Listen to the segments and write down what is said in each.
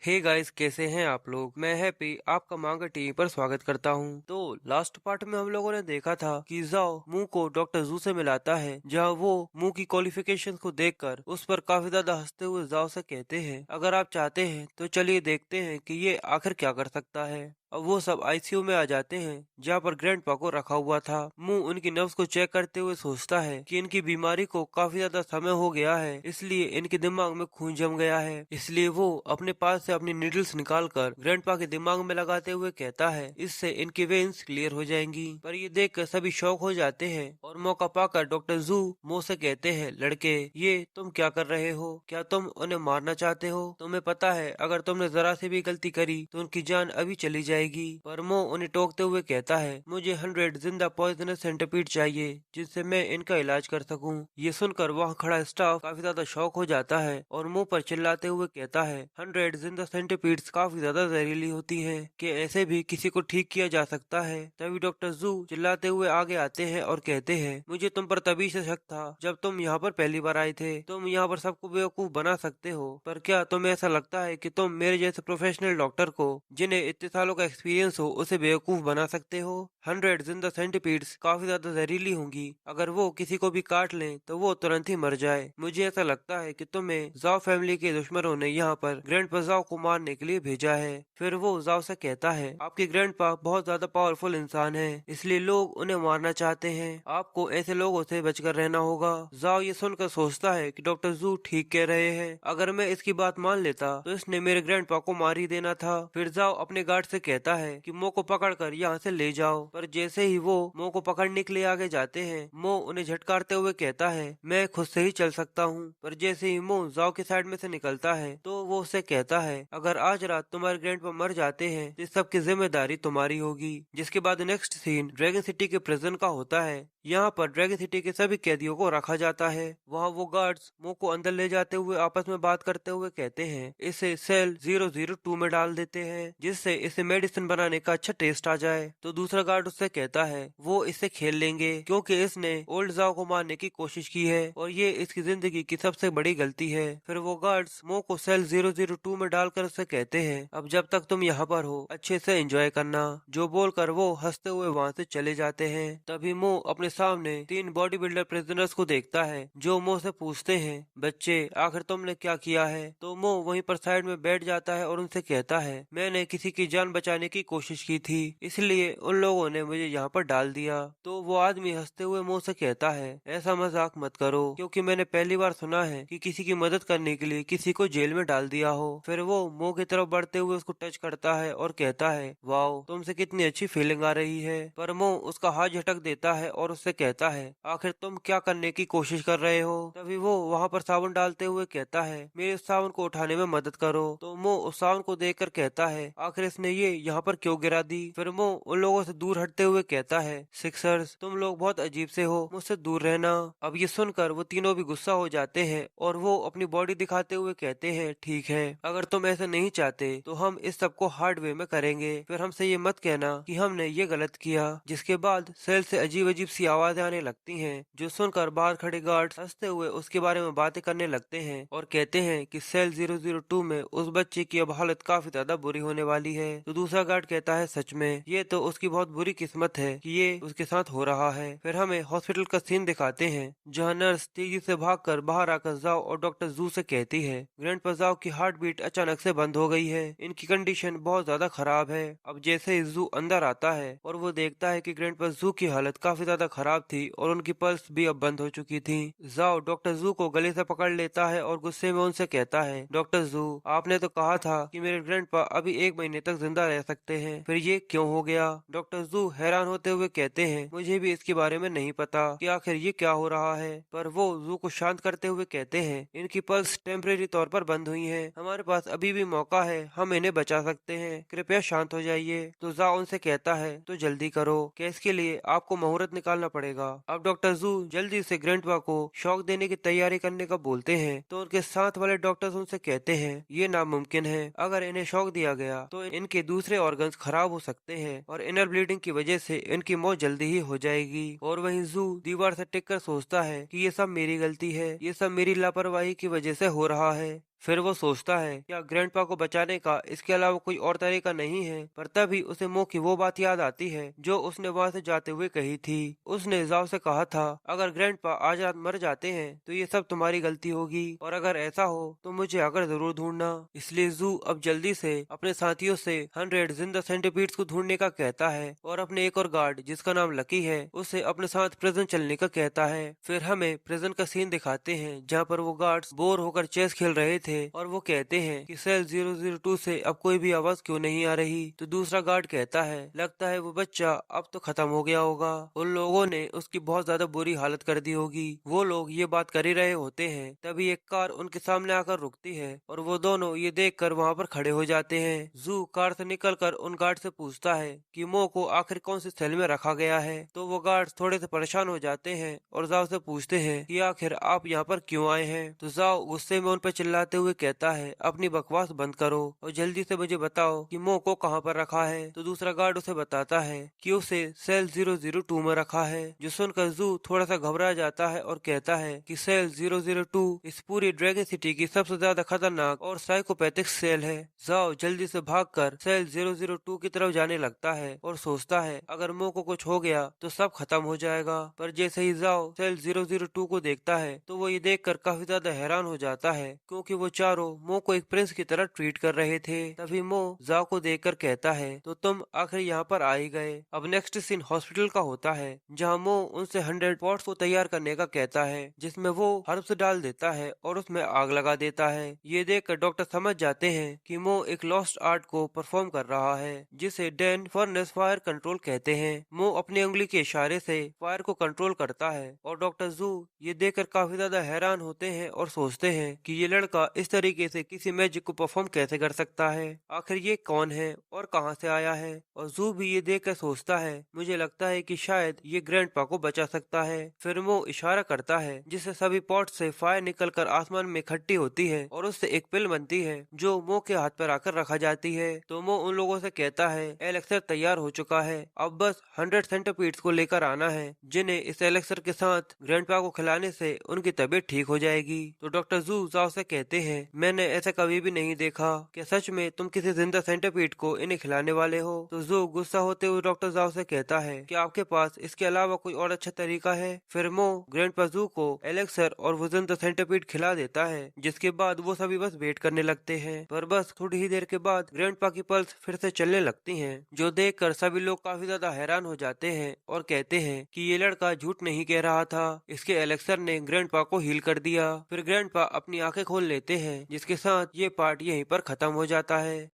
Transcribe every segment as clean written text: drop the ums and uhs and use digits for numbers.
Hey guys, कैसे हैं आप लोग। मैं हैप्पी आपका मांगा टीवी पर स्वागत करता हूं। तो लास्ट पार्ट में हम लोगों ने देखा था कि जाओ मू को डॉक्टर जू से मिलाता है, जहां वो मू की क्वालिफिकेशन को देखकर उस पर काफी ज्यादा हंसते हुए जाओ से कहते हैं, अगर आप चाहते हैं तो चलिए देखते हैं कि ये आखिर क्या कर सकता है। अब वो सब आईसीयू में आ जाते हैं, जहाँ पर ग्रैंडपा को रखा हुआ था। मू उनकी नब्ज को चेक करते हुए सोचता है कि इनकी बीमारी को काफी ज्यादा समय हो गया है, इसलिए इनके दिमाग में खून जम गया है। इसलिए वो अपने पास से अपनी नीडल्स निकालकर ग्रैंडपा के दिमाग में लगाते हुए कहता है, इससे इनकी वेन्स क्लियर हो जाएंगी। पर ये देखकर सभी शॉक हो जाते हैं और मौका पाकर डॉक्टर जू मो से कहते हैं, लड़के ये तुम क्या कर रहे हो? क्या तुम उन्हें मारना चाहते हो? तुम्हें पता है अगर तुमने जरा सी भी गलती करी तो उनकी जान अभी चली जाएगी। पर मो उन्हें टोकते हुए कहता है, मुझे 100 जिंदा पॉइजनस सेंटीपीड चाहिए जिससे मैं इनका इलाज कर सकूं। ये सुनकर वहाँ खड़ा स्टाफ काफी ज्यादा शॉक हो जाता है और मुंह पर चिल्लाते हुए कहता है, 100 जिंदा सेंटीपीड्स काफी ज्यादा जहरीली होती है कि ऐसे भी किसी को ठीक किया जा सकता है। तभी डॉक्टर जू चिल्लाते हुए आगे आते हैं और कहते हैं, मुझे तुम पर तभी से शक था जब तुम यहाँ पर पहली बार आए थे। तुम यहाँ पर सबको बेवकूफ बना सकते हो, पर क्या तुम्हें ऐसा लगता है कि तुम मेरे जैसे प्रोफेशनल डॉक्टर को, जिन्हें इतने सालों का एक्सपीरियंस हो, उसे बेवकूफ बना सकते हो? 100 जिंदा सेंटीपीड्स काफी ज्यादा जहरीली होंगी, अगर वो किसी को भी काट लें तो वो तुरंत ही मर जाए। मुझे ऐसा लगता है कि तुम्हें जाओ फैमिली के दुश्मनों ने यहाँ पर ग्रैंडपा जाओ को मारने के लिए भेजा है। फिर वो जाओ से कहता है, आपके ग्रैंडपा बहुत ज्यादा पावरफुल इंसान है, इसलिए लोग उन्हें मारना चाहते हैं। आपको ऐसे लोगों से बचकर रहना होगा। जाओ ये सुनकर सोचता है कि डॉक्टर जू ठीक कह रहे हैं, अगर मैं इसकी बात मान लेता तो इसने मेरे ग्रैंडपा को मार ही देना था। फिर जाओ अपने गार्ड से कहता है कि मो को पकड़कर यहाँ से ले जाओ। पर जैसे ही वो मो को पकड़ने के लिए आगे जाते हैं, मो उन्हें झटकारते हुए कहता है, मैं खुद से ही चल सकता हूँ। पर जैसे ही मो जाओ के साइड में से निकलता है तो वो उसे कहता है, अगर आज रात तुम्हारे ग्रैंडपा मर जाते हैं तो इस सब की जिम्मेदारी तुम्हारी होगी। जिसके बाद नेक्स्ट सीन ड्रैगन सिटी के प्रिजन का होता है। यहाँ पर ड्रैगन सिटी के सभी कैदियों को रखा जाता है। वहाँ वो गार्ड्स मो को अंदर ले जाते हुए आपस में बात करते हुए कहते हैं, इसे सेल 002 में डाल देते हैं, जिससे इसे मेडिसिन बनाने का अच्छा टेस्ट आ जाए। तो दूसरा गार्ड उससे कहता है, वो इससे खेल लेंगे क्योंकि इसने ओल्ड जाओ को मारने की कोशिश की है और ये इसकी जिंदगी की सबसे बड़ी गलती है। फिर वो गार्ड्स मो को सेल 002 में डालकर उससे कहते हैं, अब जब तक तुम यहाँ पर हो अच्छे से एंजॉय करना, जो बोलकर वो हंसते हुए वहाँ से चले जाते हैं। तभी मो अपने सामने 3 बॉडी बिल्डर प्रिजनर्स को देखता है, जो मो से पूछते हैं, बच्चे आखिर तुमने क्या किया है? तो मो वहीं पर साइड में बैठ जाता है और उनसे कहता है, मैंने किसी की जान बचाने की कोशिश की थी, इसलिए उन लोगों ने मुझे यहाँ पर डाल दिया। तो वो आदमी हंसते हुए मो से कहता है, ऐसा मजाक मत करो, क्योंकि मैंने पहली बार सुना है कि किसी की मदद करने के लिए किसी को जेल में डाल दिया हो। फिर वो मो की तरफ बढ़ते हुए उसको टच करता है और कहता है, वाओ तुमसे कितनी अच्छी फीलिंग आ रही है। पर मो उसका हाथ झटक देता है और उससे कहता है, आखिर तुम क्या करने की कोशिश कर रहे हो? तभी वो वहाँ पर साबुन डालते हुए कहता है, मेरे उस साबुन को उठाने में मदद करो। तो मो उस साबुन को देखकर कहता है, आखिर इसने ये यहाँ पर क्यों गिरा दी? फिर मो उन लोगों से दूर हटते हुए कहता है, सिक्सर्स तुम लोग बहुत अजीब से हो, मुझसे दूर रहना। अब ये सुनकर वो तीनों भी गुस्सा हो जाते हैं और वो अपनी बॉडी दिखाते हुए कहते हैं, ठीक है, अगर तुम ऐसा नहीं चाहते तो हम इस सब को हार्ड वे में करेंगे। फिर हमसे ये मत कहना कि हमने ये गलत किया। जिसके बाद सेल से अजीब अजीब सी आवाजें आने लगती हैं, जो सुनकर बाहर खड़े गार्ड्स हंसते हुए उसके बारे में बातें करने लगते हैं और कहते हैं कि सेल 002 में उस बच्चे की अब हालत काफी ज्यादा बुरी होने वाली है। तो दूसरा गार्ड कहता है, सच में ये तो उसकी बहुत बुरी किस्मत है कि ये उसके साथ हो रहा है। फिर हमें हॉस्पिटल का सीन दिखाते हैं, जहाँ नर्स तेजी से भागकर बाहर आकर जाओ और डॉक्टर जू से कहती है, ग्रैंडपा जाओ की हार्ट बीट अचानक से बंद हो गई है, इनकी कंडीशन बहुत ज्यादा खराब है। अब जैसे ही जू अंदर आता है और वो देखता है कि ग्रैंडपा जू की हालत काफी ज्यादा खराब थी और उनकी पल्स भी अब बंद हो चुकी थी। जाओ डॉक्टर जू को गले से पकड़ लेता है और गुस्से में उनसे कहता है, डॉक्टर जू आपने तो कहा था कि मेरे ग्रैंडपा अभी 1 महीने तक जिंदा रह सकते हैं, फिर ये क्यों हो गया? डॉक्टर जू हैरान होते हुए कहते हैं, मुझे भी इसके बारे में नहीं पता कि आखिर ये क्या हो रहा है। पर वो जू को शांत करते हुए कहते हैं, इनकी पल्स टेम्परेरी तौर पर बंद हुई है, हमारे पास अभी भी मौका है, हम इन्हें बचा सकते हैं, कृपया शांत हो जाइए। तो जाओ उनसे कहता है, तो जल्दी करो कि इसके लिए आपको मुहूर्त निकालना पड़ेगा। अब डॉक्टर जू जल्दी से ग्रैंडपा को शॉक देने की तैयारी करने का बोलते हैं, तो उनके साथ वाले डॉक्टर्स उनसे कहते हैं, ये नामुमकिन है, अगर इन्हें शॉक दिया गया तो इनके दूसरे ऑर्गन्स खराब हो सकते हैं और इनर ब्लीडिंग की वजह से इनकी मौत जल्दी ही हो जाएगी। और वहीं जू दीवार से टिक कर सोचता है कि ये सब मेरी गलती है, ये सब मेरी लापरवाही की वजह से हो रहा है। फिर वो सोचता है क्या ग्रैंडपा को बचाने का इसके अलावा कोई और तरीका नहीं है, पर तभी उसे मो की वो बात याद आती है जो उसने वहाँ से जाते हुए कही थी। उसने जाओ से कहा था अगर ग्रैंडपा आज रात मर जाते हैं तो ये सब तुम्हारी गलती होगी, और अगर ऐसा हो तो मुझे आकर जरूर ढूंढना। इसलिए जू अब जल्दी से अपने साथियों से 100 जिंदा सेंटीपीड्स को ढूंढने का कहता है और अपने एक और गार्ड जिसका नाम लकी है उसे अपने साथ प्रिजन चलने का कहता है। फिर हमें प्रिजन का सीन दिखाते हैं जहाँ पर वो गार्ड्स बोर होकर चेस खेल रहे थे और वो कहते हैं कि सेल 002 से अब कोई भी आवाज क्यों नहीं आ रही। तो दूसरा गार्ड कहता है लगता है वो बच्चा अब तो खत्म हो गया होगा, उन लोगों ने उसकी बहुत ज्यादा बुरी हालत कर दी होगी। वो लोग ये बात कर ही रहे होते हैं तभी एक कार उनके सामने आकर रुकती है और वो दोनों ये देखकर वहाँ पर खड़े हो जाते हैं। जू कार से निकलकर उन गार्ड से पूछता है कि मो को आखिर कौन सी सेल में रखा गया है। तो वो गार्ड्स थोड़े से परेशान हो जाते हैं और जाओ से पूछते हैं कि आखिर आप यहाँ पर क्यों आए हैं। तो जाओ गुस्से में उन पर चिल्लाते हुए कहता है अपनी बकवास बंद करो और जल्दी से मुझे बताओ कि मो को कहाँ पर रखा है। तो दूसरा गार्ड उसे बताता है कि उसे सेल 002 में रखा है। जो सुनकर जू थोड़ा सा घबरा जाता है और कहता है कि सेल 002 इस पूरी ड्रैगन सिटी की सबसे ज्यादा खतरनाक और साइकोपैथिक सेल है। जाओ जल्दी से भागकर सेल 002 की तरफ जाने लगता है और सोचता है अगर मो को कुछ हो गया तो सब खत्म हो जाएगा। पर जैसे ही जाओ सेल 002 को देखता है तो वो ये देखकर काफी ज्यादा हैरान हो जाता है क्योंकि वो चारों मो को एक प्रिंस की तरह ट्रीट कर रहे थे। तभी मो जाओ को देखकर कहता है तो तुम आखिर यहाँ पर आ ही गए। अब नेक्स्ट सीन हॉस्पिटल का होता है जहाँ मो उनसे 100 पॉट्स को तैयार करने का कहता है जिसमें वो हर्ब्स डाल देता है और उसमें आग लगा देता है। ये देखकर डॉक्टर समझ जाते हैं कि मो एक लॉस्ट आर्ट को परफॉर्म कर रहा है जिसे डैन फर्नेस फायर कंट्रोल कहते हैं। मो अपनी उंगली के इशारे से फायर को कंट्रोल करता है और डॉक्टर जू ये देखकर काफी ज्यादा हैरान होते हैं और सोचते हैं कि ये लड़का इस तरीके से किसी मैजिक को परफॉर्म कैसे कर सकता है, आखिर ये कौन है और कहां से आया है। और जू भी ये देखकर सोचता है मुझे लगता है कि शायद ये ग्रैंडपा को बचा सकता है। फिर वो इशारा करता है जिससे सभी पॉट से फायर निकलकर आसमान में इकट्ठी होती है और उससे एक पिल बनती है जो मो के हाथ पर आकर रखा जाती है। तो मो उन लोगों से कहता है एलेक्सर तैयार हो चुका है, अब बस 100 सेंटीपीड्स को लेकर आना है जिन्हें इस एलेक्सर के साथ ग्रैंडपा को खिलाने से उनकी तबीयत ठीक हो जाएगी। तो डॉक्टर जू जाओ से कहते हैं मैंने ऐसा कभी भी नहीं देखा, क्या सच में तुम किसी जिंदा सेंटीपीड को इन्हें खिलाने वाले हो। तो जू गुस्सा होते हुए डॉक्टर जाओ से कहता है कि आपके पास इसके अलावा कोई और अच्छा तरीका है। फिर मो ग्रैंडपा जू को एलेक्सर और वो जिंदा सेंटीपीड खिला देता है जिसके बाद वो सभी बस वेट करने लगते हैं। पर बस थोड़ी ही देर के बाद ग्रैंडपा की पल्स फिर से चलने लगती हैं जो देखकर सभी लोग काफी ज्यादा हैरान हो जाते हैं और कहते हैं कि ये लड़का झूठ नहीं कह रहा था, इसके एलेक्सर ने ग्रैंडपा को हील कर दिया। फिर ग्रैंडपा अपनी आंखें खोल लेते हैं जिसके साथ ये पार्ट यहीं पर खत्म हो जाता है।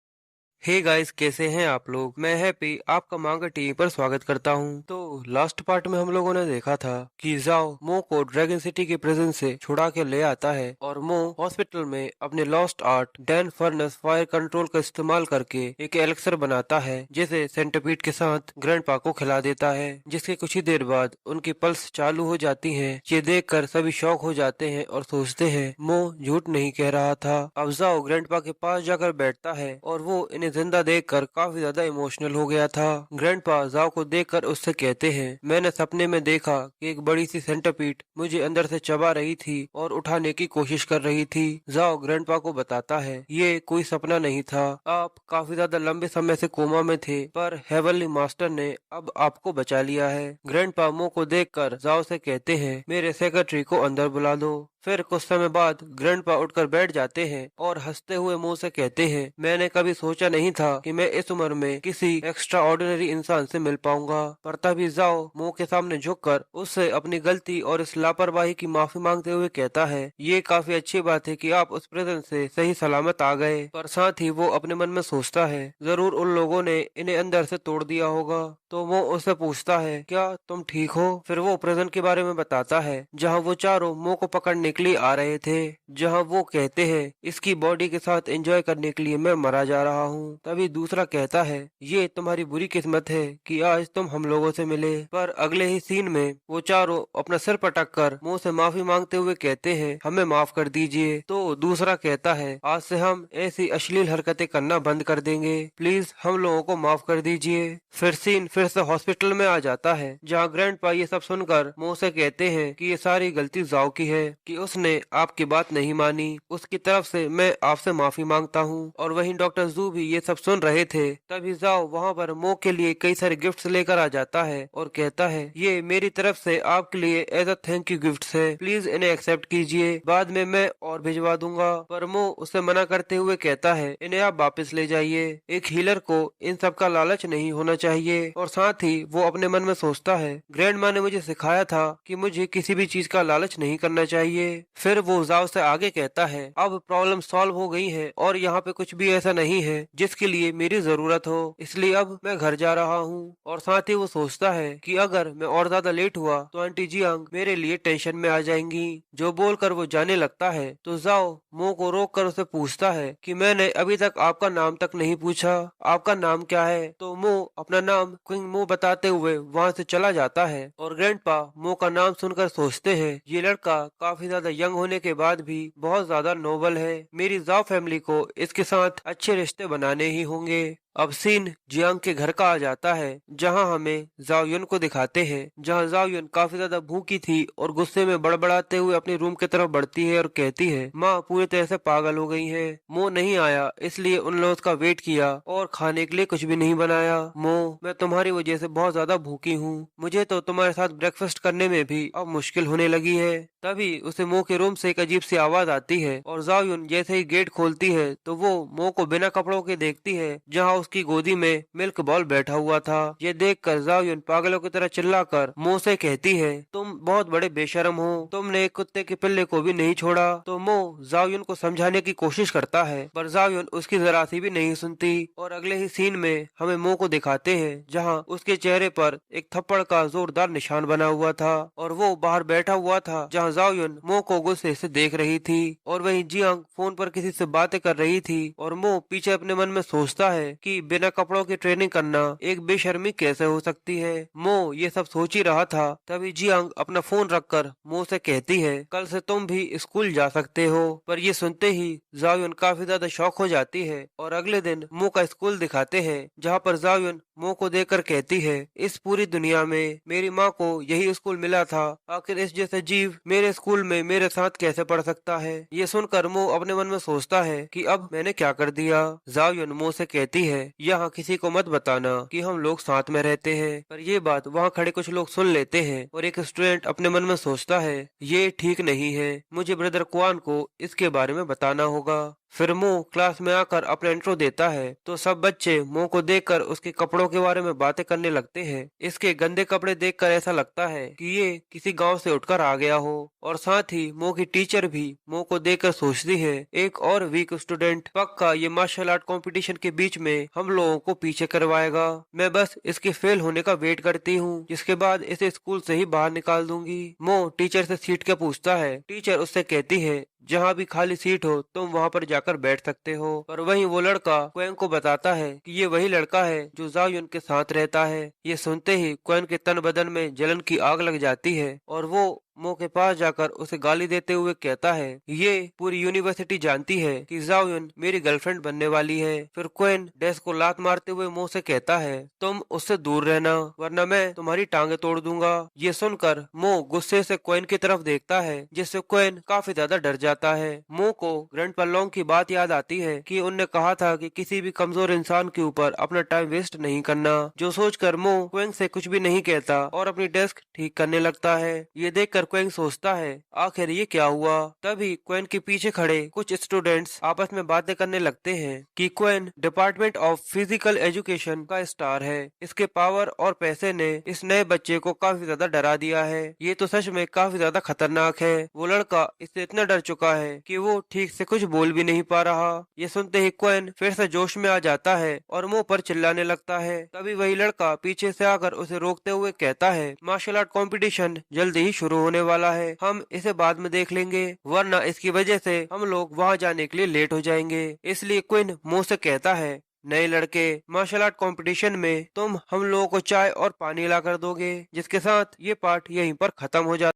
हे गाइस, कैसे हैं आप लोग। मैं हैप्पी आपका मांगा टीवी पर स्वागत करता हूं। तो लास्ट पार्ट में हम लोगों ने देखा था कि जाओ मो को ड्रैगन सिटी के प्रिजन से छुड़ा के ले आता है और मो हॉस्पिटल में अपने lost art Dan furnace fire control का इस्तेमाल करके एक एलेक्सर बनाता है जिसे सेंटीपीड के साथ ग्रैंडपा को खिला देता है। जिसके कुछ ही देर बाद उनकी पल्स चालू हो जाती है। ये देखकर सभी शॉक हो जाते हैं और सोचते हैं मो झूठ नहीं कह रहा था। अब जाओ ग्रैंडपा के पास जाकर बैठता है और वो इन्हें जिंदा देखकर काफी ज्यादा इमोशनल हो गया था। ग्रैंडपा जाओ को देखकर उससे कहते हैं मैंने सपने में देखा कि एक बड़ी सी सेंटीपीड मुझे अंदर से चबा रही थी और उठाने की कोशिश कर रही थी। जाओ ग्रैंडपा को बताता है ये कोई सपना नहीं था, आप काफी ज्यादा लंबे समय से कोमा में थे पर हेवनली मास्टर ने अब आपको बचा लिया है। ग्रैंडपा मो को देखकर जाओ से कहते हैं मेरे सेक्रेटरी को अंदर बुला दो। फिर कुछ समय बाद ग्रैंडपा उठकर बैठ जाते हैं और हंसते हुए मुंह से कहते हैं मैंने कभी सोचा नहीं था कि मैं इस उम्र में किसी एक्स्ट्रा ऑर्डिनरी इंसान से मिल पाऊंगा। पर तभी जाओ मुंह के सामने झुककर उससे अपनी गलती और इस लापरवाही की माफी मांगते हुए कहता है ये काफी अच्छी बात है कि आप उस प्रिजन से सही सलामत आ गए। पर साथ ही वो अपने मन में सोचता है जरूर उन लोगों ने इन्हें अंदर से तोड़ दिया होगा। तो वो उससे पूछता है क्या तुम ठीक हो। फिर वो प्रिजन के बारे में बताता है जहाँ वो चारों मुंह को पकड़ने के लिए आ रहे थे, जहाँ वो कहते हैं इसकी बॉडी के साथ एंजॉय करने के लिए मैं मरा जा रहा हूँ। तभी दूसरा कहता है ये तुम्हारी बुरी किस्मत है कि आज तुम हम लोगों से मिले। पर अगले ही सीन में वो चारों अपना सिर पटक कर मुंह से माफी मांगते हुए कहते हैं हमें माफ कर दीजिए। तो दूसरा कहता है आज से हम ऐसी अश्लील हरकतें करना बंद कर देंगे, प्लीज हम लोगों को माफ कर दीजिए। फिर सीन फिर से हॉस्पिटल में आ जाता है जहाँ ग्रैंडपा ये सब सुनकर मुंह से कहते हैं कि ये सारी गलती जाओ की है कि उसने आपकी बात नहीं मानी। उसकी तरफ से मैं आपसे माफी मांगता हूँ। और वहीं डॉक्टर जू भी ये सब सुन रहे थे। तभी जाओ वहाँ पर मो के लिए कई सारे गिफ्ट्स लेकर आ जाता है और कहता है, ये मेरी तरफ से आपके लिए as a thank you gifts है, प्लीज इन्हें एक्सेप्ट कीजिए, बाद में मैं और भिजवा दूंगा। पर मो उसे मना करते हुए कहता है, इन्हें आप वापस ले जाइए। एक हीलर को इन सब का लालच नहीं होना चाहिए। और साथ ही वो अपने मन में सोचता है, ग्रैंड माँ ने मुझे सिखाया था कि मुझे किसी भी चीज का लालच नहीं करना चाहिए। फिर वो जाओ से आगे कहता है, अब प्रॉब्लम सॉल्व हो गई है और यहाँ पे कुछ भी ऐसा नहीं है जिसके लिए मेरी जरूरत हो, इसलिए अब मैं घर जा रहा हूँ। और साथ ही वो सोचता है कि अगर मैं और ज्यादा लेट हुआ तो आंटी जियांग मेरे लिए टेंशन में आ जाएंगी। जो बोलकर वो जाने लगता है तो जाओ मो को रोक कर उसे पूछता है कि मैंने अभी तक आपका नाम तक नहीं पूछा, आपका नाम क्या है? तो मो अपना नाम क्विंग मो बताते हुए वहाँ से चला जाता है। और ग्रैंडपा मो का नाम सुनकर सोचते हैं, ये लड़का काफी ज्यादा यंग होने के बाद भी बहुत ज्यादा नोबल है, मेरी जाओ फैमिली को इसके साथ अच्छे रिश्ते बनाने ही होंगे। अब सीन जियांग के घर का आ जाता है, जहां हमें जाओ युन को दिखाते हैं, जहां जाओ युन काफी ज्यादा भूखी थी और गुस्से में बड़बड़ाते हुए अपने रूम की तरफ बढ़ती है और कहती है, माँ पूरी तरह से पागल हो गई है, मो नहीं आया इसलिए उन लोगों का वेट किया और खाने के लिए कुछ भी नहीं बनाया। मो, मैं तुम्हारी वजह से बहुत ज्यादा भूखी हूँ, मुझे तो तुम्हारे साथ ब्रेकफास्ट करने में भी अब मुश्किल होने लगी है। तभी उसे मो के रूम से एक अजीब सी आवाज आती है और जाओ युन जैसे ही गेट खोलती है तो वो मो को बिना कपड़ों के देखती है, जहाँ उसकी गोदी में मिल्क बॉल बैठा हुआ था। ये देखकर जाओ युन पागलों की तरह चिल्लाकर मो से कहती है, तुम बहुत बड़े बेशरम हो, तुमने एक कुत्ते के पिल्ले को भी नहीं छोड़ा। तो मो जाओ युन को समझाने की कोशिश करता है पर जाओ युन उसकी जरा सी भी नहीं सुनती। और अगले ही सीन में हमें मो को दिखाते हैं, जहाँ उसके चेहरे पर एक थप्पड़ का जोरदार निशान बना हुआ था और वो बाहर बैठा हुआ था, जहाँ जाओ युन मो को गुस्से से देख रही थी। और वहीं जियांग फोन पर किसी से बातें कर रही थी और मो पीछे अपने मन में सोचता है कि बिना कपड़ों की ट्रेनिंग करना एक बेशर्मी कैसे हो सकती है। मो ये सब सोच ही रहा था, तभी जियांग अपना फोन रखकर मो से कहती है, कल से तुम भी स्कूल जा सकते हो। पर ये सुनते ही जाओ युन काफी ज्यादा शॉक हो जाती है और अगले दिन मो का स्कूल दिखाते हैं, जहाँ पर जाओ युन मो को देखकर कहती है, इस पूरी दुनिया में मेरी माँ को यही स्कूल मिला था, आखिर इस जैसे जीव मेरे स्कूल में मेरे साथ कैसे पढ़ सकता है। ये सुनकर मो अपने मन में सोचता है कि अब मैंने क्या कर दिया। जाओ युन मो से कहती है, यहाँ किसी को मत बताना कि हम लोग साथ में रहते हैं। पर ये बात वहाँ खड़े कुछ लोग सुन लेते हैं और एक स्टूडेंट अपने मन में सोचता है, ये ठीक नहीं है, मुझे ब्रदर क्वान को इसके बारे में बताना होगा। फिर मो क्लास में आकर अपना इंट्रो देता है तो सब बच्चे मो को देखकर उसके कपड़ों के बारे में बातें करने लगते हैं। इसके गंदे कपड़े देखकर ऐसा लगता है कि ये किसी गांव से उठकर आ गया हो। और साथ ही मो की टीचर भी मो को देखकर सोचती है, एक और वीक स्टूडेंट, पक्का ये मार्शल आर्ट कंपटीशन के बीच में हम लोगों को पीछे करवाएगा, मैं बस इसके फेल होने का वेट करती हूँ, जिसके बाद इसे स्कूल से ही बाहर निकाल दूंगी। मो टीचर से सीट के पूछता है, टीचर उससे कहती है, जहाँ भी खाली सीट हो तुम वहाँ पर जाकर बैठ सकते हो। पर वहीं वो लड़का क्वेन को बताता है कि ये वही लड़का है जो जाओ युन के साथ रहता है। ये सुनते ही क्वेन के तन बदन में जलन की आग लग जाती है और वो मो के पास जाकर उसे गाली देते हुए कहता है, ये पूरी यूनिवर्सिटी जानती है कि जाओ युन मेरी गर्लफ्रेंड बनने वाली है। फिर क्वेन डेस्क को लात मारते हुए मो से कहता है, तुम उससे दूर रहना वरना मैं तुम्हारी टांगे तोड़ दूंगा। ये सुनकर मो गुस्से से क्वेन की तरफ देखता है, जिससे क्वेन काफी ज्यादा डर जाता है। मो को ग्रैंडपा लोंग की बात याद आती है कि उनने कहा था कि किसी भी कमजोर इंसान के ऊपर अपना टाइम वेस्ट नहीं करना, जो सोचकर मो क्वेन से कुछ भी नहीं कहता और अपनी डेस्क ठीक करने लगता है। ये देखकर क्वेन सोचता है, आखिर ये क्या हुआ। तभी क्वेन के पीछे खड़े कुछ स्टूडेंट्स आपस में बातें करने लगते हैं कि क्वेन डिपार्टमेंट ऑफ फिजिकल एजुकेशन का स्टार है, इसके पावर और पैसे ने इस नए बच्चे को काफी ज्यादा डरा दिया है, ये तो सच में काफी ज्यादा खतरनाक है। वो लड़का इससे इतना डर चुका है कि वो ठीक से कुछ बोल भी नहीं पा रहा। ये सुनते ही क्वेन फिर से जोश में आ जाता है और मुंह पर चिल्लाने लगता है। तभी वही लड़का पीछे से आकर उसे रोकते हुए कहता है, मार्शल आर्ट कंपटीशन जल्दी ही शुरू होने वाला है, हम इसे बाद में देख लेंगे, वरना इसकी वजह से हम लोग वहाँ जाने के लिए लेट हो जाएंगे। इसलिए क्विन मुंह से कहता है, नए लड़के, मार्शल आर्ट कंपटीशन में तुम हम लोगों को चाय और पानी ला कर दोगे। जिसके साथ ये पार्ट यहीं पर खत्म हो जाता है।